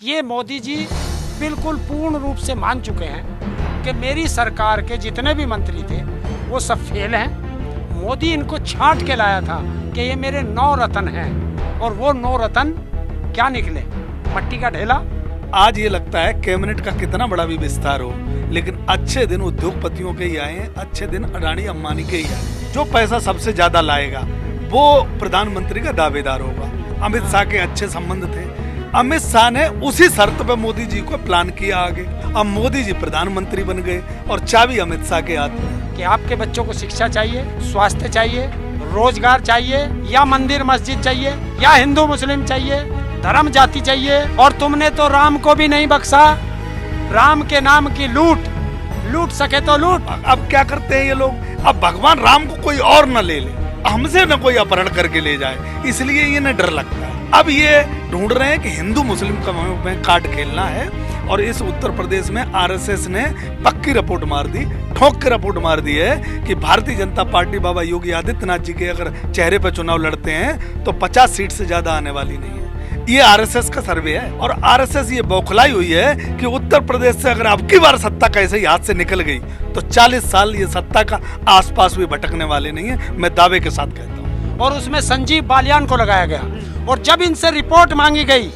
ये मोदी जी बिल्कुल पूर्ण रूप से मान चुके हैं कि मेरी सरकार के जितने भी मंत्री थे वो सब फेल हैं। मोदी इनको छांट के लाया था कि ये मेरे 9 रत्न हैं, और वो 9 रत्न क्या निकले? मट्टी का ढेला। आज ये लगता है कैबिनेट का कितना बड़ा भी विस्तार हो, लेकिन अच्छे दिन उद्योगपतियों के ही आए हैं, अच्छे दिन अडानी अंबानी के ही आए। जो पैसा सबसे ज्यादा लाएगा वो प्रधानमंत्री का दावेदार होगा। अमित शाह के अच्छे संबंध थे, अमित शाह ने उसी शर्त पे मोदी जी को प्लान किया आगे। अब मोदी जी प्रधानमंत्री बन गए और चाबी अमित शाह के हाथ में। कि आपके बच्चों को शिक्षा चाहिए, स्वास्थ्य चाहिए, रोजगार चाहिए, या मंदिर मस्जिद चाहिए, या हिंदू मुस्लिम चाहिए, धर्म जाति चाहिए, और तुमने तो राम को भी नहीं बख्शा। राम के नाम की लूट सके तो लूट। अब क्या करते हैं ये लोग? अब भगवान राम को कोई और न ले ले, हमसे न कोई अपहरण करके ले जाए, इसलिए ये न डर लगता है। अब ये ढूंढ रहे हैं कि हिंदू मुस्लिम का में कार्ड खेलना है, और इस उत्तर प्रदेश में आरएसएस ने पक्की रिपोर्ट मार दी, ठोक के रिपोर्ट मार दी है कि भारतीय जनता पार्टी बाबा योगी आदित्यनाथ जी के अगर चेहरे पर चुनाव लड़ते हैं तो 50 सीट से ज्यादा आने वाली नहीं है। ये आरएसएस का सर्वे है, और आरएसएस ये बौखलाई हुई है कि उत्तर प्रदेश से अगर अब की बार सत्ता कैसे ही हाथ से निकल गई तो 40 साल ये सत्ता का आसपास भी भटकने वाले नहीं है, मैं दावे के साथ कहता हूँ। और उसमें संजीव बालियान को लगाया गया, और जब इनसे रिपोर्ट मांगी गई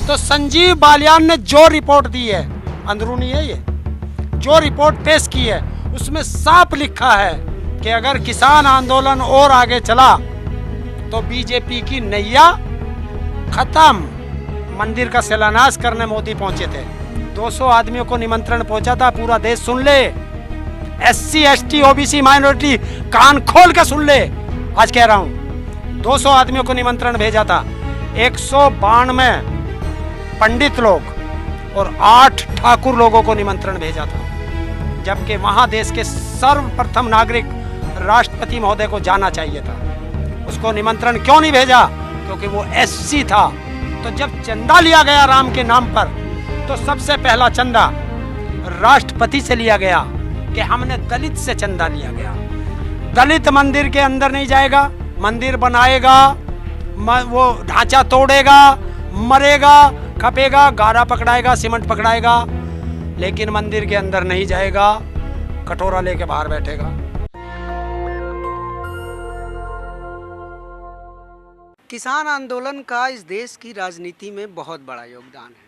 तो संजीव बालियान ने जो रिपोर्ट दी है, अंदरूनी है ये, जो रिपोर्ट पेश की है उसमें साफ लिखा है कि अगर किसान आंदोलन और आगे चला तो बीजेपी की नैया खत्म। मंदिर का शिलान्यास करने मोदी पहुंचे थे, 200 आदमियों को निमंत्रण पहुंचा था, पूरा देश सुन ले, SC ST OBC माइनॉरिटी कान खोल के सुन ले, आज कह रहा हूं, 200 आदमियों को निमंत्रण भेजा था, 192 पंडित लोग और 8 ठाकुर लोगों को निमंत्रण भेजा था, जबकि वहां देश के सर्वप्रथम नागरिक राष्ट्रपति महोदय को जाना चाहिए था। उसको निमंत्रण क्यों नहीं भेजा? क्योंकि वो SC था। तो जब चंदा लिया गया राम के नाम पर, तो सबसे पहला चंदा राष्ट्रपति से लिया गया कि हमने दलित से चंदा लिया गया। दलित मंदिर के अंदर नहीं जाएगा, मंदिर बनाएगा, वो ढांचा तोड़ेगा, मरेगा, खपेगा, गारा पकड़ाएगा, सीमेंट पकड़ाएगा, लेकिन मंदिर के अंदर नहीं जाएगा, कटोरा लेके बाहर बैठेगा। किसान आंदोलन का इस देश की राजनीति में बहुत बड़ा योगदान है।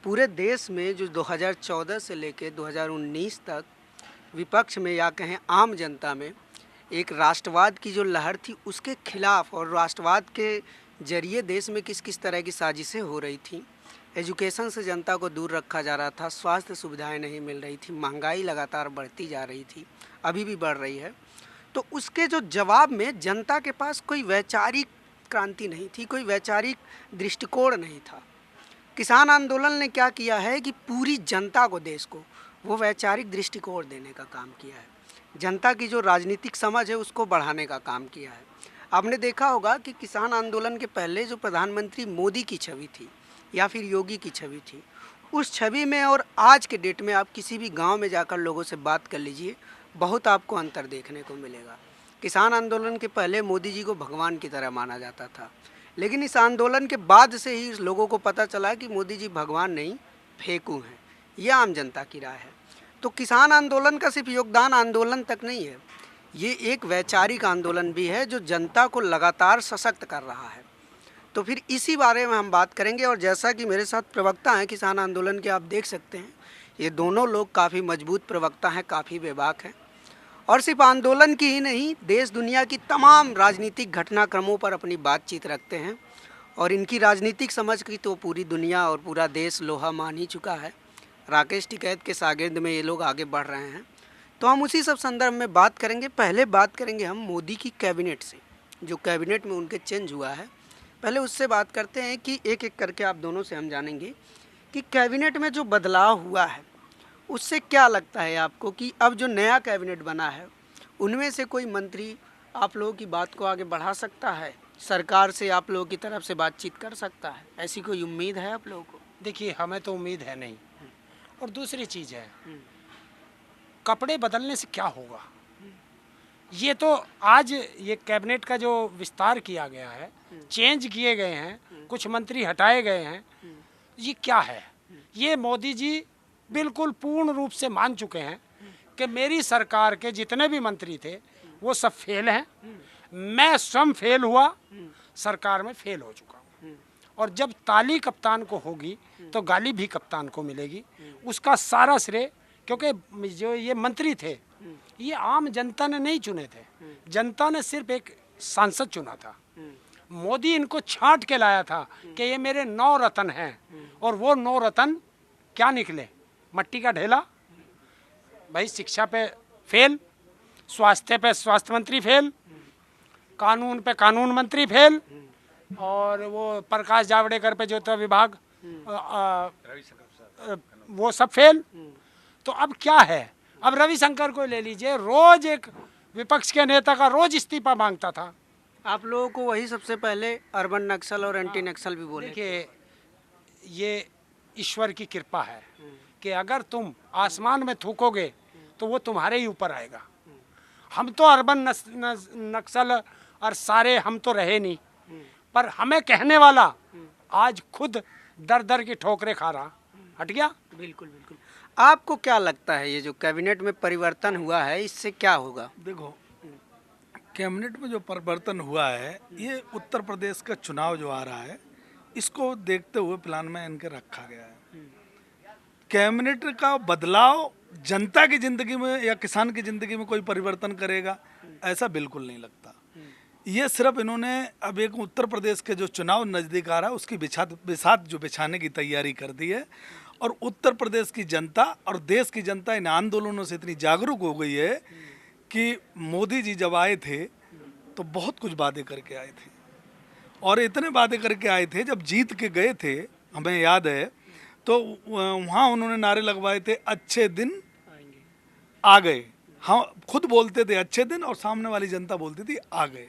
पूरे देश में जो 2014 से लेकर 2019 तक विपक्ष में या कहें आम जनता में एक राष्ट्रवाद की जो लहर थी उसके खिलाफ, और राष्ट्रवाद के जरिए देश में किस किस तरह की साजिशें हो रही थी। एजुकेशन से जनता को दूर रखा जा रहा था, स्वास्थ्य सुविधाएं नहीं मिल रही थी, महंगाई लगातार बढ़ती जा रही थी, अभी भी बढ़ रही है। तो उसके जो जवाब में जनता के पास कोई वैचारिक क्रांति नहीं थी, कोई वैचारिक दृष्टिकोण नहीं था। किसान आंदोलन ने क्या किया है कि पूरी जनता को, देश को, वो वैचारिक दृष्टिकोण देने का काम किया है। जनता की जो राजनीतिक समझ है उसको बढ़ाने का काम किया है। आपने देखा होगा कि किसान आंदोलन के पहले जो प्रधानमंत्री मोदी की छवि थी या फिर योगी की छवि थी, उस छवि में और आज के डेट में आप किसी भी गांव में जाकर लोगों से बात कर लीजिए, बहुत आपको अंतर देखने को मिलेगा। किसान आंदोलन के पहले मोदी जी को भगवान की तरह माना जाता था, लेकिन इस आंदोलन के बाद से ही लोगों को पता चला कि मोदी जी भगवान नहीं, फेंकू हैं। यह आम जनता की राय है। तो किसान आंदोलन का सिर्फ योगदान आंदोलन तक नहीं है, ये एक वैचारिक आंदोलन भी है जो जनता को लगातार सशक्त कर रहा है। तो फिर इसी बारे में हम बात करेंगे, और जैसा कि मेरे साथ प्रवक्ता हैं किसान आंदोलन के, आप देख सकते हैं ये दोनों लोग काफ़ी मजबूत प्रवक्ता हैं, काफ़ी बेबाक हैं, और सिर्फ आंदोलन की ही नहीं, देश दुनिया की तमाम राजनीतिक घटनाक्रमों पर अपनी बातचीत रखते हैं, और इनकी राजनीतिक समझ की तो पूरी दुनिया और पूरा देश लोहा मान ही चुका है। राकेश टिकैत के शागिर्द में ये लोग आगे बढ़ रहे हैं। तो हम उसी सब संदर्भ में बात करेंगे। पहले बात करेंगे हम मोदी की कैबिनेट से, जो कैबिनेट में उनके चेंज हुआ है, पहले उससे बात करते हैं कि एक एक करके आप दोनों से हम जानेंगे कि कैबिनेट में जो बदलाव हुआ है उससे क्या लगता है आपको कि अब जो नया कैबिनेट बना है उनमें से कोई मंत्री आप लोगों की बात को आगे बढ़ा सकता है, सरकार से आप लोगों की तरफ से बातचीत कर सकता है, ऐसी कोई उम्मीद है आप लोगों को? देखिए, हमें तो उम्मीद है नहीं, और दूसरी चीज़ है, कपड़े बदलने से क्या होगा? ये तो आज ये कैबिनेट का जो विस्तार किया गया है, चेंज किए गए हैं, कुछ मंत्री हटाए गए हैं, ये क्या है? ये मोदी जी बिल्कुल पूर्ण रूप से मान चुके हैं कि मेरी सरकार के जितने भी मंत्री थे वो सब फेल हैं, मैं स्वयं फेल हुआ, सरकार में फेल हो चुका हूँ। और जब ताली कप्तान को होगी तो गाली भी कप्तान को मिलेगी। उसका सारा श्रेय, क्योंकि जो ये मंत्री थे ये आम जनता ने नहीं चुने थे, जनता ने सिर्फ एक सांसद चुना था। मोदी इनको छांट के लाया था कि ये मेरे 9 रत्न हैं, और वो 9 रत्न क्या निकले? मट्टी का ढेला। भाई शिक्षा पे फेल, स्वास्थ्य पे स्वास्थ्य मंत्री फेल, कानून पे कानून मंत्री फेल, और वो प्रकाश जावड़ेकर पे जो था विभाग वो सब फेल। तो अब क्या है? अब रविशंकर को ले लीजिए, रोज एक विपक्ष के नेता का रोज इस्तीफा मांगता था। आप लोगों को वही सबसे पहले अर्बन नक्सल और एंटी नक्सल भी बोले। देखिए, ये ईश्वर की कृपा है कि अगर तुम आसमान में थूकोगे तो वो तुम्हारे ही ऊपर आएगा। हम तो अर्बन नक्सल और सारे हम तो रहे नहीं, पर हमें कहने वाला आज खुद दर दर की ठोकरें खा रहा हट गया। बिल्कुल बिल्कुल। आपको क्या लगता है ये जो कैबिनेट में परिवर्तन हुआ है इससे क्या होगा? देखो, कैबिनेट में जो परिवर्तन हुआ है ये उत्तर प्रदेश का चुनाव जो आ रहा है इसको देखते हुए प्लान में इनके रखा गया है। कैबिनेट का बदलाव जनता की जिंदगी में या किसान की जिंदगी में कोई परिवर्तन करेगा ऐसा बिल्कुल नहीं लगता। ये सिर्फ इन्होंने अब एक उत्तर प्रदेश के जो चुनाव नज़दीक आ रहा है उसकी बिसात जो बिछाने की तैयारी कर दी है। और उत्तर प्रदेश की जनता और देश की जनता इन आंदोलनों से इतनी जागरूक हो गई है कि मोदी जी जब आए थे तो बहुत कुछ वादे करके आए थे, और इतने वादे करके आए थे जब जीत के गए थे, हमें याद है, तो वहाँ उन्होंने नारे लगवाए थे अच्छे दिन आ गए। हम खुद बोलते थे अच्छे दिन और सामने वाली जनता बोलती थी आ गए।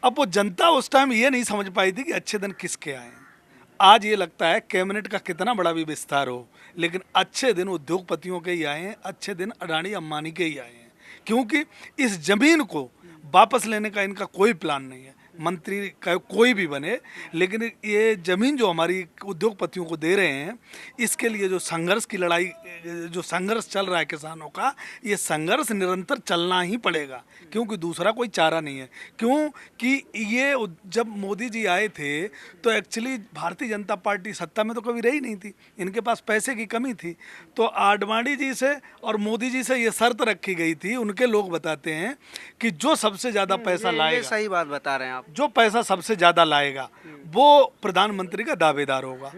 अब वो जनता उस टाइम ये नहीं समझ पाई थी कि अच्छे दिन किसके आए हैं। आज ये लगता है कैबिनेट का कितना बड़ा भी विस्तार हो लेकिन अच्छे दिन उद्योगपतियों के ही आए हैं, अच्छे दिन अडानी अंबानी के ही आए हैं, क्योंकि इस जमीन को वापस लेने का इनका कोई प्लान नहीं है। मंत्री का कोई भी बने, लेकिन ये ज़मीन जो हमारी उद्योगपतियों को दे रहे हैं इसके लिए जो संघर्ष की लड़ाई, जो संघर्ष चल रहा है किसानों का, ये संघर्ष निरंतर चलना ही पड़ेगा क्योंकि दूसरा कोई चारा नहीं है। क्योंकि ये जब मोदी जी आए थे तो एक्चुअली भारतीय जनता पार्टी सत्ता में तो कभी रही नहीं थी, इनके पास पैसे की कमी थी। तो आडवाणी जी से और मोदी जी से ये शर्त रखी गई थी, उनके लोग बताते हैं कि जो सबसे ज़्यादा पैसा लाएगा, सही बात बता रहे हैं आप, जो पैसा सबसे ज्यादा लाएगा वो प्रधानमंत्री का दावेदार होगा।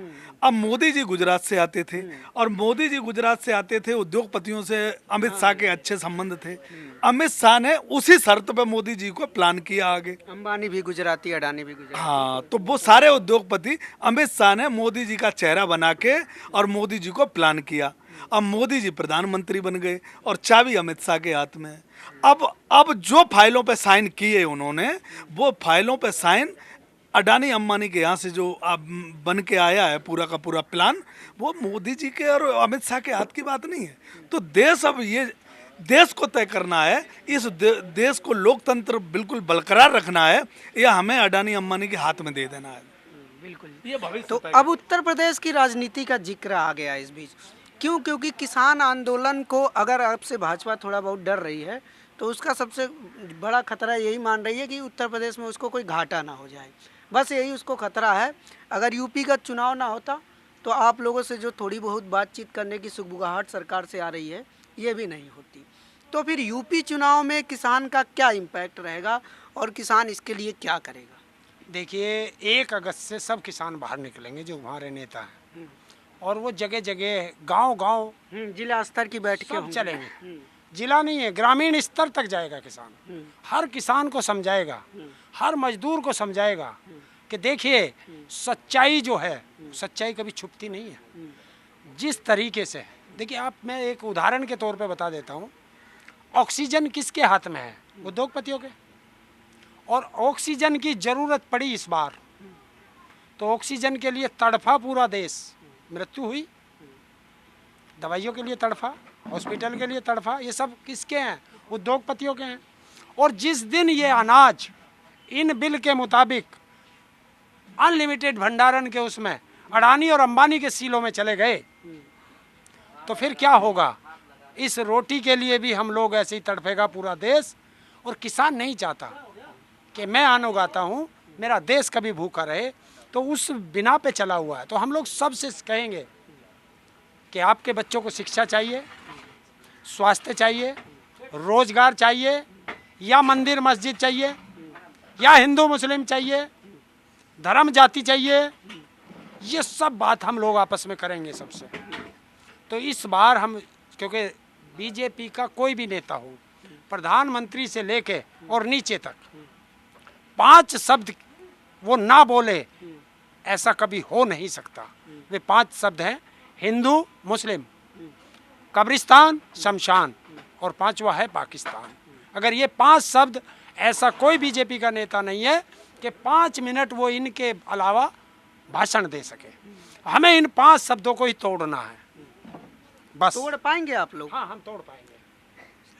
अब मोदी जी गुजरात से आते थे और मोदी जी गुजरात से आते थे, उद्योगपतियों से अमित शाह के अच्छे संबंध थे। अमित शाह ने उसी शर्त पे मोदी जी को प्लान किया आगे। अंबानी भी गुजराती, अडानी भी गुजराती। हाँ, तो वो सारे उद्योगपति अमित शाह ने मोदी जी का चेहरा बना के और मोदी जी को प्लान किया। अब मोदी जी प्रधानमंत्री बन गए और चाबी अमित शाह के हाथ में। अब जो फाइलों पे साइन किए उन्होंने, वो फाइलों पे साइन अडानी अंबानी के यहाँ से जो बन के आया है पूरा का पूरा प्लान, वो मोदी जी के और अमित शाह के हाथ की बात नहीं है। तो देश अब ये देश को तय करना है, इस देश को लोकतंत्र बिल्कुल बरकरार रखना है या हमें अडानी अंबानी के हाथ में दे देना है। बिल्कुल, ये भविष्य तो अब उत्तर प्रदेश की राजनीति का जिक्र आ गया इस बीच। क्यों? क्योंकि किसान आंदोलन को अगर आपसे भाजपा थोड़ा बहुत डर रही है तो उसका सबसे बड़ा खतरा यही मान रही है कि उत्तर प्रदेश में उसको कोई घाटा ना हो जाए, बस यही उसको खतरा है। अगर यूपी का चुनाव ना होता तो आप लोगों से जो थोड़ी बहुत बातचीत करने की सुगबुगाहट सरकार से आ रही है ये भी नहीं होती। तो फिर यूपी चुनाव में किसान का क्या इम्पैक्ट रहेगा और किसान इसके लिए क्या करेगा? देखिए, 1 अगस्त से सब किसान बाहर निकलेंगे जो हमारे नेता हैं, और वो जगह जगह गांव-गांव जिला स्तर की बैठकें सब चलेंगे। जिला नहीं है, ग्रामीण स्तर तक जाएगा किसान। हर किसान को समझाएगा, हर मजदूर को समझाएगा कि देखिए सच्चाई जो है, सच्चाई कभी छुपती नहीं है। जिस तरीके से, देखिए आप, मैं एक उदाहरण के तौर पे बता देता हूँ। ऑक्सीजन किसके हाथ में है? उद्योगपतियों के। और ऑक्सीजन की ज़रूरत पड़ी इस बार, तो ऑक्सीजन के लिए तड़फा पूरा देश, मृत्यु हुई। दवाइयों के लिए तड़फा, हॉस्पिटल के लिए तड़फा, ये सब किसके हैं? उद्योगपतियों के हैं। और जिस दिन ये अनाज इन बिल के मुताबिक अनलिमिटेड भंडारण के उसमें अडानी और अंबानी के सीलों में चले गए तो फिर क्या होगा। इस रोटी के लिए भी हम लोग ऐसे ही तड़पेगा पूरा देश। और किसान नहीं चाहता कि मैं अन्न उगाता हूँ मेरा देश कभी भूखा रहे, तो उस बिना पे चला हुआ है। तो हम लोग सबसे कहेंगे कि आपके बच्चों को शिक्षा चाहिए, स्वास्थ्य चाहिए, रोजगार चाहिए, या मंदिर मस्जिद चाहिए, या हिंदू मुस्लिम चाहिए, धर्म जाति चाहिए, ये सब बात हम लोग आपस में करेंगे सबसे। तो इस बार हम, क्योंकि बीजेपी का कोई भी नेता हो, प्रधानमंत्री से लेके और नीचे तक 5 शब्द वो ना बोले ऐसा कभी हो नहीं सकता। वे 5 शब्द हैं, हिंदू मुस्लिम, कब्रिस्तान शमशान, और 5वां है पाकिस्तान। अगर ये 5 शब्द, ऐसा कोई बीजेपी का नेता नहीं है कि 5 मिनट वो इनके अलावा भाषण दे सके। हमें इन 5 शब्दों को ही तोड़ना है बस। तोड़ पाएंगे आप लोग? हाँ, हम तोड़ पाएंगे।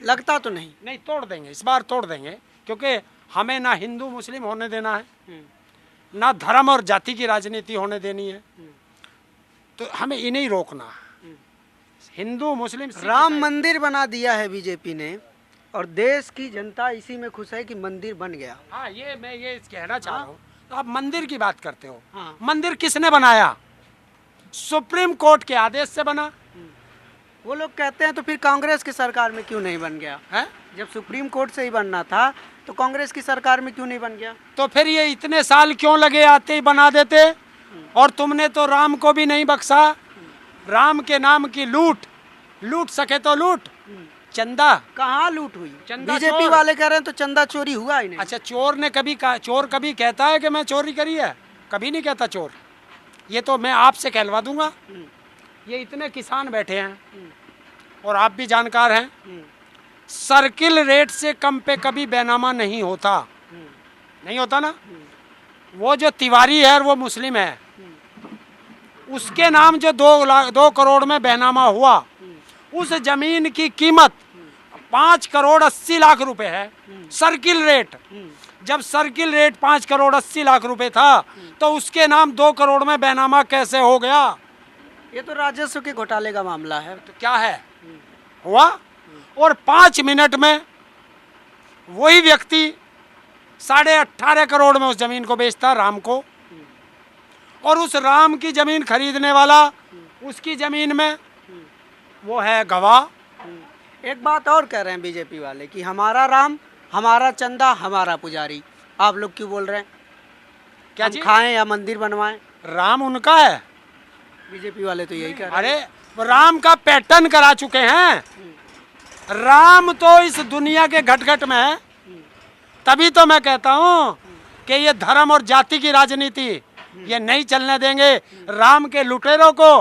लगता तो नहीं। नहीं, तोड़ देंगे, इस बार तोड़ देंगे, क्योंकि हमें ना हिंदू मुस्लिम होने देना है, ना धर्म और जाति की राजनीति होने देनी है। तो हमें इन्हें ही रोकना है। हिंदू मुस्लिम राम मंदिर बना दिया है बीजेपी ने, और देश की जनता इसी में खुश है कि मंदिर बन गया। हाँ, ये मैं ये कहना चाह रहा हूँ। तो आप मंदिर की बात करते हो। हाँ। मंदिर किसने बनाया? सुप्रीम कोर्ट के आदेश से बना वो लोग कहते हैं तो फिर कांग्रेस की सरकार में क्यों नहीं बन गया है। जब सुप्रीम कोर्ट से ही बनना था तो कांग्रेस की सरकार में क्यों नहीं बन गया? तो फिर ये इतने साल क्यों लगे, आते ही बना देते। और तुमने तो राम को भी नहीं बख्शा। राम के नाम की लूट सके तो लूट। चंदा कहाँ लूट हुई? चंदा बीजेपी चोर। वाले कह रहे हैं तो चंदा चोरी हुआ ही नहीं। अच्छा, चोर कभी कहता है कि मैं चोरी करी है? कभी नहीं कहता चोर। ये तो मैं आपसे कहलवा दूंगा। ये इतने किसान बैठे हैं और आप भी जानकार हैं, सर्किल रेट से कम पे कभी बैनामा नहीं होता। नहीं होता ना। वो जो तिवारी है वो मुस्लिम है, उसके नाम जो 2 करोड़ में बैनामा हुआ, उस जमीन की कीमत 5 करोड़ 80 लाख रुपए है। सर्किल रेट, जब सर्किल रेट 5 करोड़ 80 लाख रुपए था तो उसके नाम 2 करोड़ में बैनामा कैसे हो गया? ये तो राजस्व के घोटाले का मामला है। तो क्या है हुआ। और 5 मिनट में वही व्यक्ति 18.5 करोड़ में उस जमीन को बेचता, राम को। और उस राम की जमीन खरीदने वाला, उसकी जमीन में वो है गवाह। एक बात और कह रहे हैं बीजेपी वाले कि हमारा राम, हमारा चंदा, हमारा पुजारी। आप लोग क्यों बोल रहे हैं? क्या हम चीज? खाएं या मंदिर बनवाएं? राम उनका है। बीजेपी वाले तो यही कह रहे हैं। अरे राम का पैटर्न करा चुके हैं। राम तो इस दुनिया के घट-घट में है। तभी तो मैं कहता हूँ कि ये धर्म और जाति की राजनीति ये नहीं चलने देंगे। राम के लुटेरों को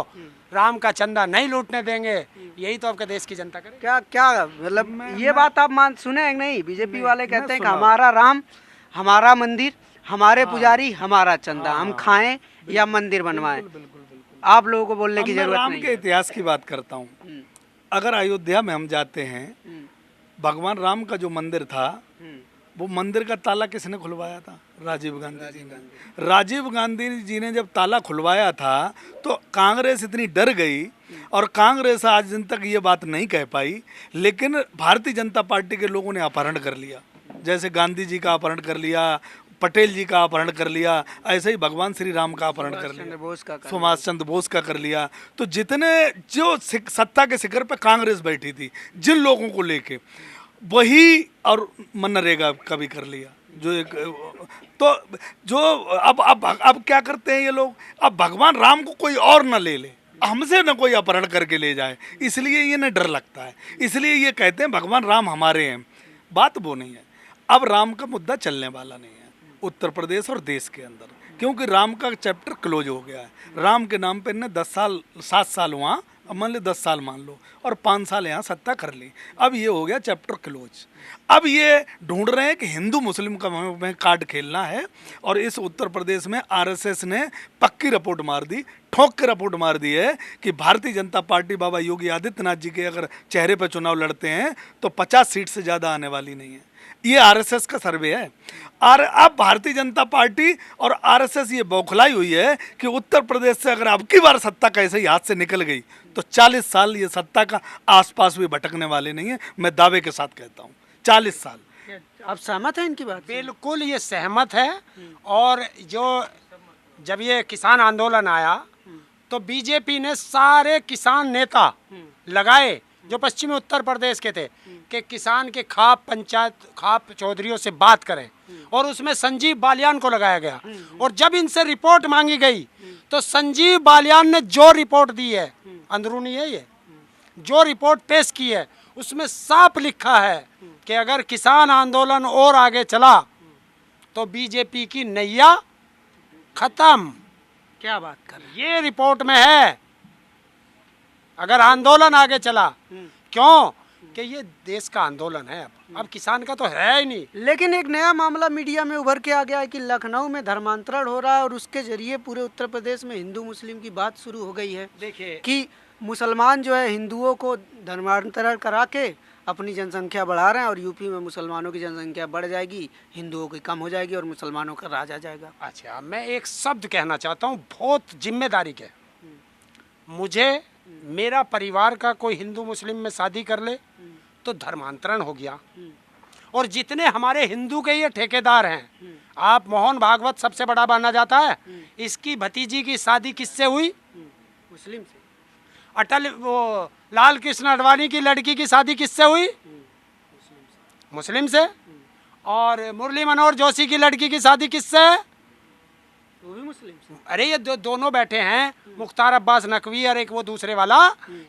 राम का चंदा नहीं लूटने देंगे। यही तो आपके देश की जनता करे। क्या मतलब ये बात आप सुने हैं नहीं? बीजेपी वाले कहते हैं कि हमारा राम, हमारा मंदिर, हमारे पुजारी, हमारा चंदा, हम खाएं या मंदिर बनवाएं। आप लोगों को बोलने की जरूरत राम नहीं के इतिहास की बात करता हूँ। अगर अयोध्या में हम जाते हैं, भगवान राम का जो मंदिर था, वो मंदिर का ताला किसने खुलवाया था? राजीव गांधी जी ने। राजीव गांधी जी ने जब ताला खुलवाया था तो कांग्रेस इतनी डर गई, और कांग्रेस आज दिन तक ये बात नहीं कह पाई, लेकिन भारतीय जनता पार्टी के लोगों ने अपहरण कर लिया। जैसे गांधी जी का अपहरण कर लिया, पटेल जी का अपहरण कर लिया, ऐसे ही भगवान श्री राम का अपहरण कर लिया, सुभाष चंद्र बोस का कर लिया। तो जितने जो सत्ता के शिखर पे कांग्रेस बैठी थी, जिन लोगों को लेके, वही और मनरेगा का भी कर लिया। जो एक तो जो अब क्या करते हैं ये लोग? अब भगवान राम को कोई और न ले ले, हमसे न कोई अपहरण करके ले जाए, इसलिए ये न डर लगता है। इसलिए ये कहते हैं भगवान राम हमारे हैं। बात वो नहीं है। अब राम का मुद्दा चलने वाला नहीं है उत्तर प्रदेश और देश के अंदर, क्योंकि राम का चैप्टर क्लोज हो गया है। राम के नाम पे इन्हें 7 साल वहाँ, मान लो 10 साल मान लो, और 5 साल यहाँ सत्ता कर ली। अब ये हो गया चैप्टर क्लोज। अब ये ढूंढ रहे हैं कि हिंदू मुस्लिम का में कार्ड खेलना है। और इस उत्तर प्रदेश में आरएसएस ने पक्की रिपोर्ट मार दी, ठोक के रिपोर्ट मार दी है कि भारतीय जनता पार्टी बाबा योगी आदित्यनाथ जी के अगर चेहरे पर चुनाव लड़ते हैं तो 50 सीट से ज़्यादा आने वाली नहीं है। ये आरएसएस का सर्वे है। और अब भारतीय जनता पार्टी और आरएसएस ये बौखलाई हुई है कि उत्तर प्रदेश से अगर अब की बार सत्ता कैसे ही हाथ से निकल गई तो 40 साल ये सत्ता का आसपास भी भटकने वाले नहीं है। मैं दावे के साथ कहता हूँ 40 साल। आप सहमत हैं इनकी बात से? बिल्कुल ये सहमत है। और जब ये किसान आंदोलन आया तो बीजेपी ने सारे किसान नेता लगाए जो पश्चिमी उत्तर प्रदेश के थे कि किसान के खाप चौधरियों से बात करें, और उसमें संजीव बालियान को लगाया गया। और जब इनसे रिपोर्ट मांगी गई तो संजीव बालियान ने जो रिपोर्ट दी है, अंदरूनी है ये, जो रिपोर्ट पेश की है उसमें साफ लिखा है कि अगर किसान आंदोलन और आगे चला तो बीजेपी की नैया खत्म। क्या बात कर रहे हैं? ये रिपोर्ट में है, अगर आंदोलन आगे चला। क्यों? कि ये देश का आंदोलन है, अब किसान का तो है ही नहीं। लेकिन एक नया मामला मीडिया में उभर के आ गया है कि लखनऊ में धर्मांतरण हो रहा है और उसके जरिए पूरे उत्तर प्रदेश में हिंदू मुस्लिम की बात शुरू हो गई है। देखिए कि मुसलमान जो है हिंदुओं को धर्मांतरण करा के अपनी जनसंख्या बढ़ा रहे हैं और यूपी में मुसलमानों की जनसंख्या बढ़ जाएगी, हिंदुओं की कम हो जाएगी और मुसलमानों का राज आ जाएगा। अच्छा, मैं एक शब्द कहना चाहता हूँ बहुत जिम्मेदारी के। मुझे मेरा परिवार का कोई हिंदू मुस्लिम में शादी कर ले तो धर्मांतरण हो गया। और जितने हमारे हिंदू के ये ठेकेदार हैं, आप मोहन भागवत सबसे बड़ा माना जाता है, इसकी भतीजी की शादी किससे हुई? मुस्लिम से। अटल वो लाल कृष्ण आडवाणी की लड़की की शादी किससे हुई? मुस्लिम से। और मुरली मनोहर जोशी की लड़की की शादी किससे है? वो भी मुस्लिम से। अरे ये दोनों बैठे हैं, मुख्तार अब्बास नकवी और एक वो दूसरे वाला,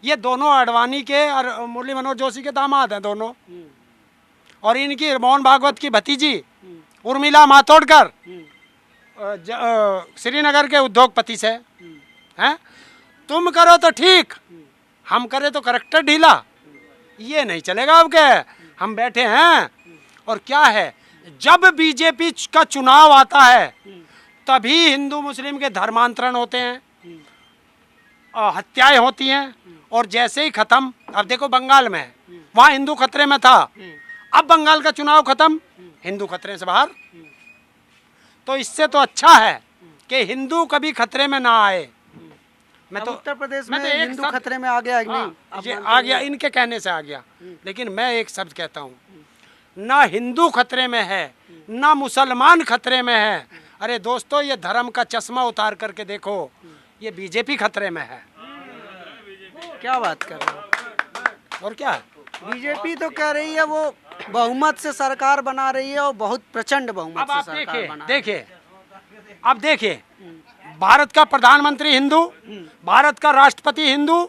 ये दोनों आडवाणी के और मुरली मनोहर जोशी के दामाद हैं दोनों। और इनकी मोहन भागवत की भतीजी उर्मिला मातोडकर श्रीनगर के उद्योगपति से हैं। तुम करो तो ठीक, हम करें तो करेक्टर ढीला, ये नहीं चलेगा। अब क्या हम बैठे हैं। और क्या है, जब बीजेपी का चुनाव आता है तभी हिंदू मुस्लिम के धर्मांतरण होते हैं, हत्याएं होती हैं। और जैसे ही खत्म, अब देखो बंगाल में है, वहाँ हिंदू खतरे में था, अब बंगाल का चुनाव खत्म, हिंदू खतरे से बाहर। तो इससे तो अच्छा है कि हिंदू कभी खतरे में ना आए। मैं तो उत्तर प्रदेश में मैं तो एक हिंदू शब्द- खतरे में आ गया है कि नहीं? हाँ, ये आ गया, इनके कहने से आ गया। लेकिन मैं एक शब्द कहता हूँ, ना हिंदू खतरे में है ना मुसलमान खतरे में है। अरे दोस्तों, ये धर्म का चश्मा उतार करके देखो, ये बीजेपी खतरे में है। क्या बात कर रहे हो? और क्या है? बीजेपी तो कह रही है वो बहुमत से सरकार बना रही है और बहुत प्रचंड बहुमत अब से आप सरकार बना रही है। देखिए अब देखिए, भारत का प्रधानमंत्री हिंदू, भारत का राष्ट्रपति हिंदू,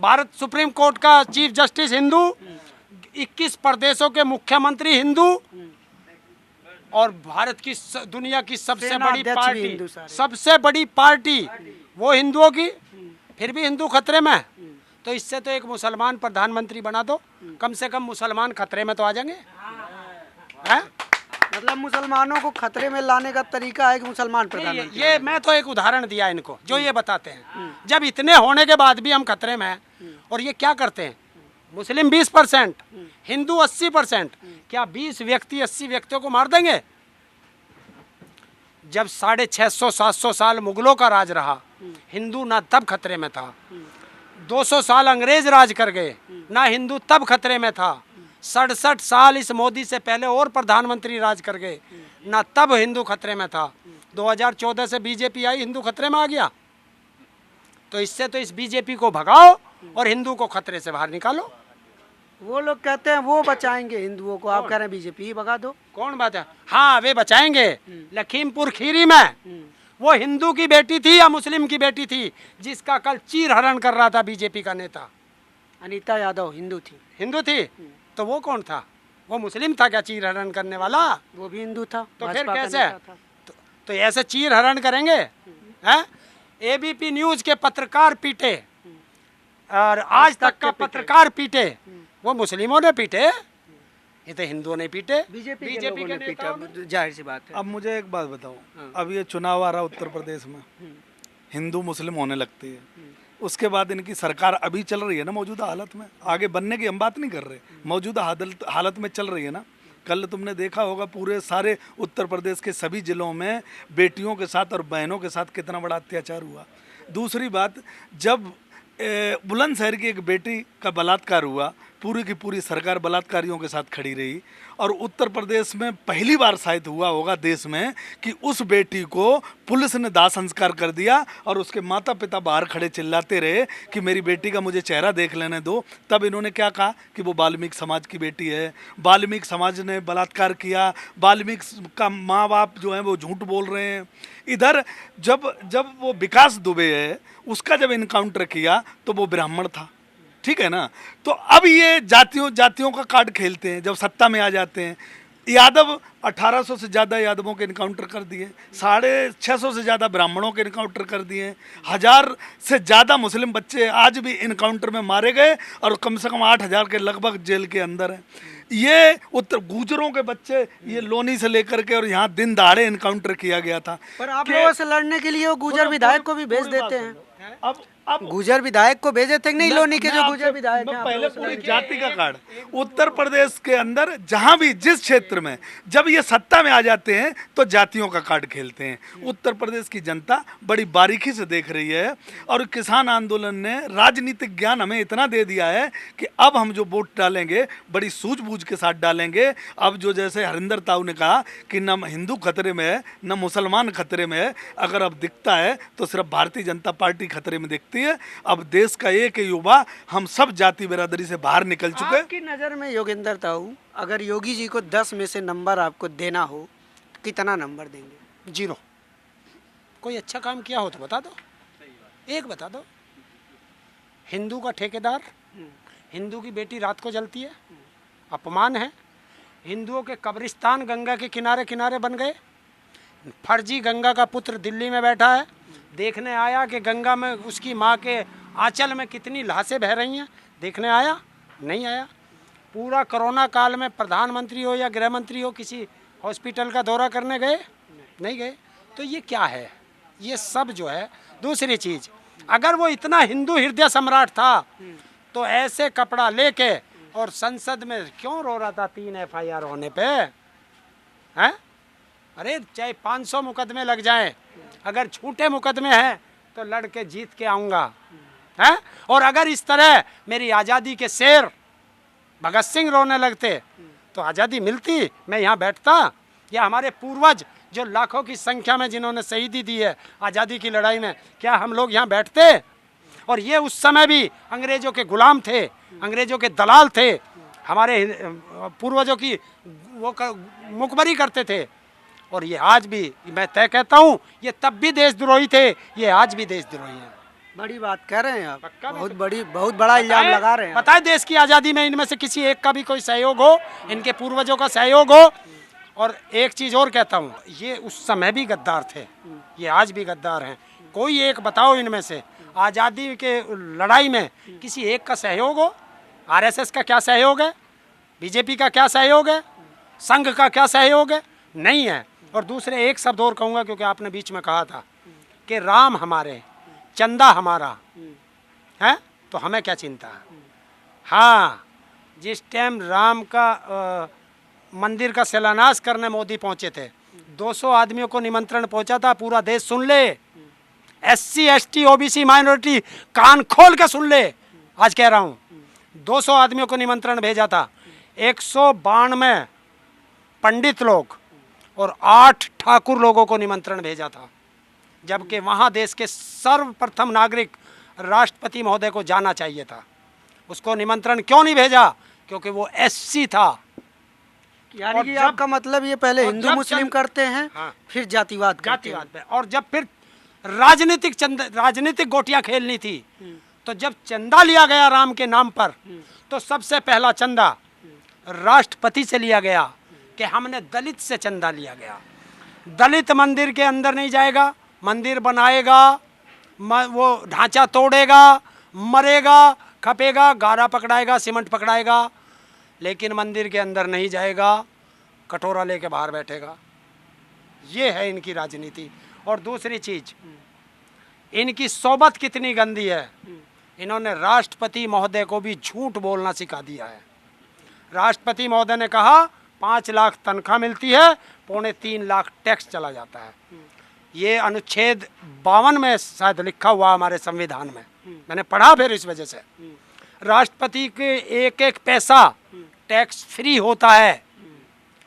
भारत सुप्रीम कोर्ट का चीफ जस्टिस हिंदू, 21 प्रदेशों के मुख्यमंत्री हिंदू, और भारत की दुनिया की सबसे सेना बड़ी अध्यक्ष भी हिंदू पार्टी, सारे। सबसे बड़ी पार्टी वो हिंदुओं की, फिर भी हिंदू खतरे में। तो इससे तो एक मुसलमान प्रधानमंत्री बना दो, कम से कम मुसलमान खतरे में तो आ जाएंगे। हैं? मतलब मुसलमानों को खतरे में लाने का तरीका है कि मुसलमान प्रधानमंत्री। ये मैं तो एक उदाहरण दिया इनको, जो ये बताते हैं जब इतने होने के बाद भी हम खतरे में हैं। और ये क्या करते हैं, मुस्लिम 20%, हिंदू 80%, क्या 20 व्यक्ति 80 व्यक्तियों को मार देंगे? जब 650-700 साल मुगलों का राज रहा, हिंदू ना तब खतरे में था। 200 साल अंग्रेज राज कर गए, ना हिंदू तब खतरे में था। 67 साल इस मोदी से पहले और प्रधानमंत्री राज कर गए, ना तब हिंदू खतरे में था। 2014 से बीजेपी आई, हिंदू खतरे में आ गया। तो इससे तो इस बीजेपी को भगाओ और हिंदू को खतरे से बाहर निकालो। वो लोग कहते हैं वो बचाएंगे हिंदुओं को, आप कह रहे हैं बीजेपी ही भगा दो। कौन बात है? हाँ, वे बचाएंगे। लखीमपुर खीरी में वो हिंदू की बेटी थी या मुस्लिम की बेटी थी जिसका कल चीर हरण कर रहा था बीजेपी का नेता? अनीता यादव हिंदू थी। हिंदू थी, तो वो कौन था? वो मुस्लिम था क्या चीर हरण करने वाला? वो भी हिंदू था। तो फिर भाजपा का कैसे? नेता था। तो ऐसे चीर हरण करेंगे? हैं? एबीपी न्यूज के पत्रकार पीटे और आज तक का पत्रकार पीटे, वो मुस्लिमों ने पीटे, ये तो हिंदुओं ने पीटे। बीजेपी के लोगों ने पीटा, नेताओं ने। जाहिर सी बात है। अब मुझे एक बात बताओ, अब ये चुनाव आ रहा उत्तर प्रदेश में, हिंदू मुस्लिम होने लगती है, उसके बाद इनकी सरकार अभी चल रही है ना मौजूदा हालत में, आगे बनने की हम बात नहीं कर रहे, मौजूदा हालत में चल रही है ना, कल तुमने देखा होगा पूरे सारे उत्तर प्रदेश के सभी जिलों में बेटियों के साथ और बहनों के साथ कितना बड़ा अत्याचार हुआ। दूसरी बात, जब बुलंदशहर की एक बेटी का बलात्कार हुआ, पूरी की पूरी सरकार बलात्कारियों के साथ खड़ी रही। और उत्तर प्रदेश में पहली बार शायद हुआ होगा देश में कि उस बेटी को पुलिस ने दाह संस्कार कर दिया और उसके माता पिता बाहर खड़े चिल्लाते रहे कि मेरी बेटी का मुझे चेहरा देख लेने दो। तब इन्होंने क्या कहा कि वो वाल्मीकि समाज की बेटी है, वाल्मीकि समाज ने बलात्कार किया, वाल्मीकि का माँ बाप जो है वो झूठ बोल रहे हैं। इधर जब वो विकास दुबे है उसका जब इनकाउंटर किया तो वो ब्राह्मण था, ठीक है ना। तो अब ये जातियों का कार्ड खेलते हैं जब सत्ता में आ जाते हैं। यादव 1800 से ज़्यादा यादवों के इनकाउंटर कर दिए, 650 से ज़्यादा ब्राह्मणों के इनकाउंटर कर दिए, 1000 से ज़्यादा मुस्लिम बच्चे आज भी इनकाउंटर में मारे गए और कम से कम 8000 के लगभग जेल के अंदर हैं। ये उत्तर गुजरों के बच्चे ये लोनी से लेकर के और यहाँ दिन दहाड़े इनकाउंटर किया गया था। पर आप लोगों से लड़ने के लिए वो गुजर विधायक को भी भेज देते हैं। अब गुजर विधायक को भेजे थे नहीं, लोनी के जो गुजर विधायक हैं। पहले पूरी जाति का कार्ड उत्तर प्रदेश के अंदर जहां भी जिस क्षेत्र में जब ये सत्ता में आ जाते हैं तो जातियों का कार्ड खेलते हैं। उत्तर प्रदेश की जनता बड़ी बारीकी से देख रही है और किसान आंदोलन ने राजनीतिक ज्ञान हमें इतना दे दिया है कि अब हम जो वोट डालेंगे बड़ी सूझबूझ के साथ डालेंगे। अब जो जैसे हरिंदर ताऊ ने कहा कि न हिंदू खतरे में है न मुसलमान खतरे में है, अगर अब दिखता है तो सिर्फ भारतीय जनता पार्टी खतरे में दिखती है। अब देश का एक युवा, हम सब जाति बिरादरी से बाहर निकल चुके। आपकी नज़र में योगेंद्र ताऊ, अगर योगी जी को 10 में से नंबर आपको देना हो तो कितना नंबर देंगे? 0। कोई अच्छा काम किया हो तो बता दो, एक बता दो। हिंदू का ठेकेदार, हिंदू की बेटी रात को जलती है, अपमान है। हिंदुओं के कब्रिस्तान गंगा के किनारे किनारे बन गए। फर्जी गंगा का पुत्र दिल्ली में बैठा है, देखने आया कि गंगा में उसकी माँ के आंचल में कितनी लाशें बह रही हैं, देखने आया? नहीं आया। पूरा कोरोना काल में प्रधानमंत्री हो या गृह मंत्री हो किसी हॉस्पिटल का दौरा करने गए? नहीं गए। तो ये क्या है? ये सब जो है। दूसरी चीज़, अगर वो इतना हिंदू हृदय सम्राट था तो ऐसे कपड़ा लेके और संसद में क्यों रो रहा था 3 FIR होने पे? हैं? अरे चाहे 500 मुकदमे लग जाएं, अगर झूठे मुकदमे हैं तो लड़ के जीत के आऊँगा, हैं? और अगर इस तरह मेरी आज़ादी के शेर भगत सिंह रोने लगते तो आज़ादी मिलती? मैं यहाँ बैठता? या हमारे पूर्वज जो लाखों की संख्या में जिन्होंने शहीदी दी है आज़ादी की लड़ाई में, क्या हम लोग यहाँ बैठते? और ये उस समय भी अंग्रेज़ों के गुलाम थे, अंग्रेज़ों के दलाल थे, हमारे पूर्वजों की वो मुखबरी करते थे। और ये आज भी, मैं तय कहता हूँ, ये तब भी देशद्रोही थे, ये आज भी देशद्रोही हैं। बड़ी बात कह रहे हैं आप, बहुत बड़ा इल्जाम लगा रहे हैं। बताए देश की आज़ादी में इनमें से किसी एक का भी कोई सहयोग हो, इनके पूर्वजों का सहयोग हो। और एक चीज़ और कहता हूँ, ये उस समय भी गद्दार थे, ये आज भी गद्दार हैं। कोई एक बताओ इनमें से आज़ादी के लड़ाई में किसी एक का सहयोग हो? RSS का क्या सहयोग है? BJP का क्या सहयोग है? संघ का क्या सहयोग है? नहीं है। और दूसरे एक शब्द और कहूँगा, क्योंकि आपने बीच में कहा था कि राम हमारे, चंदा हमारा है, तो हमें क्या चिंता है? हाँ, जिस टाइम राम का मंदिर का शिलान्यास करने मोदी पहुँचे थे, 200 आदमियों को निमंत्रण पहुँचा था। पूरा देश सुन ले, SC ST OBC माइनॉरिटी कान खोल के सुन ले, आज कह रहा हूँ। 200 आदमियों को निमंत्रण भेजा था, 192 पंडित लोग और 8 ठाकुर लोगों को निमंत्रण भेजा था, जबकि वहाँ देश के सर्वप्रथम नागरिक राष्ट्रपति महोदय को जाना चाहिए था। उसको निमंत्रण क्यों नहीं भेजा? क्योंकि वो SC था। यानी कि आपका मतलब ये पहले हिंदू मुस्लिम करते हैं, हाँ, फिर जातिवाद पे, और जब फिर राजनीतिक गोटियां खेलनी थी, तो जब चंदा लिया गया राम के नाम पर, तो सबसे पहला चंदा राष्ट्रपति से लिया गया कि हमने दलित से चंदा लिया गया। दलित मंदिर के अंदर नहीं जाएगा, मंदिर बनाएगा, वो ढांचा तोड़ेगा, मरेगा, खपेगा, गारा पकड़ाएगा, सीमेंट पकड़ाएगा, लेकिन मंदिर के अंदर नहीं जाएगा, कटोरा लेके बाहर बैठेगा। ये है इनकी राजनीति। और दूसरी चीज, इनकी सोबत कितनी गंदी है, इन्होंने राष्ट्रपति महोदय को भी झूठ बोलना सिखा दिया है। राष्ट्रपति महोदय ने कहा 5 लाख तनख्वाह मिलती है, 2.25 लाख टैक्स चला जाता है। ये अनुच्छेद 52 में शायद लिखा हुआ हमारे संविधान में, मैंने पढ़ा फिर इस वजह से। राष्ट्रपति के एक एक पैसा टैक्स फ्री होता है।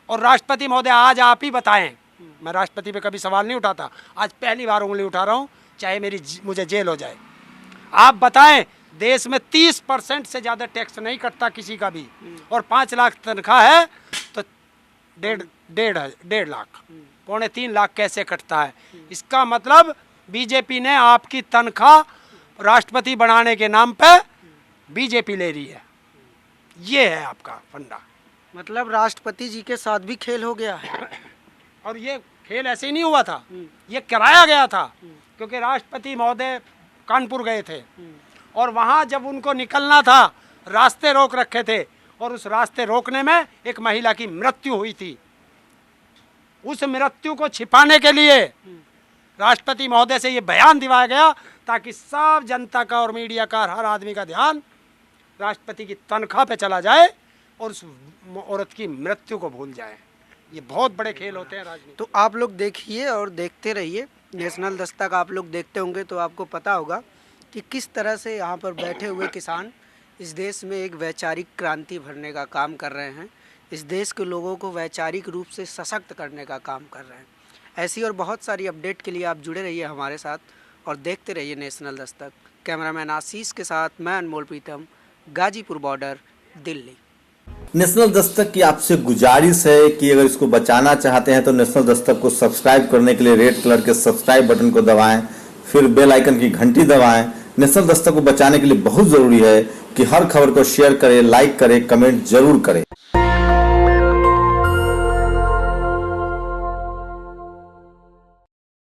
और राष्ट्रपति महोदय आज आप ही बताएं, मैं राष्ट्रपति पे कभी सवाल नहीं उठाता, आज पहली बार उंगली उठा रहा हूं, चाहे मुझे जेल हो जाए। आप बताएं, देश में 30% से ज़्यादा टैक्स नहीं कटता किसी का भी, और 5 लाख तनख्वाह है तो 1.5 लाख 2.25 लाख कैसे कटता है? इसका मतलब बीजेपी ने आपकी तनख्वाह राष्ट्रपति बनाने के नाम पे बीजेपी ले रही है। ये है आपका फंडा। मतलब राष्ट्रपति जी के साथ भी खेल हो गया है। और ये खेल ऐसे ही नहीं हुआ था, ये कराया गया था, क्योंकि राष्ट्रपति महोदय कानपुर गए थे और वहाँ जब उनको निकलना था रास्ते रोक रखे थे, और उस रास्ते रोकने में एक महिला की मृत्यु हुई थी। उस मृत्यु को छिपाने के लिए राष्ट्रपति महोदय से ये बयान दिवाया गया ताकि सब जनता का और मीडिया का, हर आदमी का ध्यान राष्ट्रपति की तनख्वाह पे चला जाए और उस औरत की मृत्यु को भूल जाए। ये बहुत बड़े खेल होते हैं राजनीति। तो आप लोग देखिए और देखते रहिए, नेशनल दस्तक आप लोग देखते होंगे तो आपको पता होगा कि किस तरह से यहाँ पर बैठे हुए किसान इस देश में एक वैचारिक क्रांति भरने का काम कर रहे हैं, इस देश के लोगों को वैचारिक रूप से सशक्त करने का काम कर रहे हैं। ऐसी और बहुत सारी अपडेट के लिए आप जुड़े रहिए हमारे साथ और देखते रहिए नेशनल दस्तक। कैमरामैन आशीष के साथ मैं अनमोल प्रीतम, गाजीपुर बॉर्डर, दिल्ली। नेशनल दस्तक की आपसे गुजारिश है कि अगर इसको बचाना चाहते हैं तो नेशनल दस्तक को सब्सक्राइब करने के लिए रेड कलर के सब्सक्राइब बटन को दबाएं, फिर बेल आइकन की घंटी दबाएं। नेशनल दस्तक को बचाने के लिए बहुत जरूरी है कि हर खबर को शेयर करें, लाइक करें, कमेंट जरूर करें।